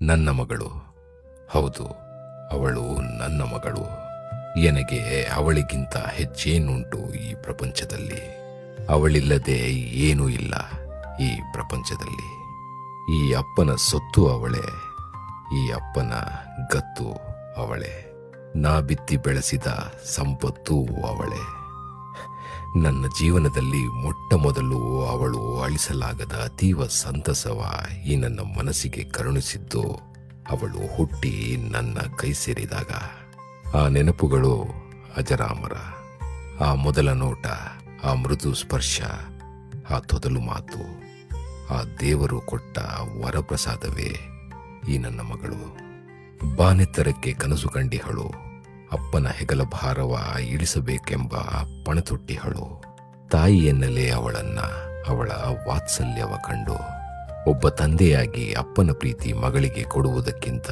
ನನ್ನ ಮಗಳು. ಹೌದು, ಅವಳು ನನ್ನ ಮಗಳು. ನನಗೆ ಅವಳಿಗಿಂತ ಹೆಚ್ಚೇನುಂಟು ಈ ಪ್ರಪಂಚದಲ್ಲಿ. ಅವಳಿಲ್ಲದೆ ಏನೂ ಇಲ್ಲ ಈ ಪ್ರಪಂಚದಲ್ಲಿ. ಈ ಅಪ್ಪನ ಸೊತ್ತು ಅವಳೇ, ಈ ಅಪ್ಪನ ಗತ್ತು ಅವಳೇ, ನಾ ಬಿತ್ತಿ ಬೆಳೆಸಿದ ಸಂಪತ್ತೂ ಅವಳೇ. ನನ್ನ ಜೀವನದಲ್ಲಿ ಮೊಟ್ಟ ಮೊದಲು ಅವಳು ಅಳಿಸಲಾಗದ ಅತೀವ ಸಂತಸವ ಈ ನನ್ನ ಮನಸ್ಸಿಗೆ ಕರುಣಿಸಿದ್ದು ಅವಳು ಹುಟ್ಟಿ ನನ್ನ ಕೈ ಸೇರಿದಾಗ. ಆ ನೆನಪುಗಳು ಅಜರಾಮರ. ಆ ಮೊದಲ ನೋಟ, ಆ ಮೃದು ಸ್ಪರ್ಶ, ಆ ತೊದಲು ಮಾತು, ಆ ದೇವರು ಕೊಟ್ಟ ವರಪ್ರಸಾದವೇ ಈ ನನ್ನ ಮಗಳು. ಬಾನೆತ್ತರಕ್ಕೆ ಕನಸು ಕಂಡಿಹಳು, ಅಪ್ಪನ ಹೆಗಲ ಭಾರವ ಇಳಿಸಬೇಕೆಂಬ ಪಣತೊಟ್ಟಿಹಳು. ತಾಯಿಯನ್ನಲೇ ಅವಳನ್ನ, ಅವಳ ವಾತ್ಸಲ್ಯವ ಕಂಡು ಒಬ್ಬ ತಂದೆಯಾಗಿ ಅಪ್ಪನ ಪ್ರೀತಿ ಮಗಳಿಗೆ ಕೊಡುವುದಕ್ಕಿಂತ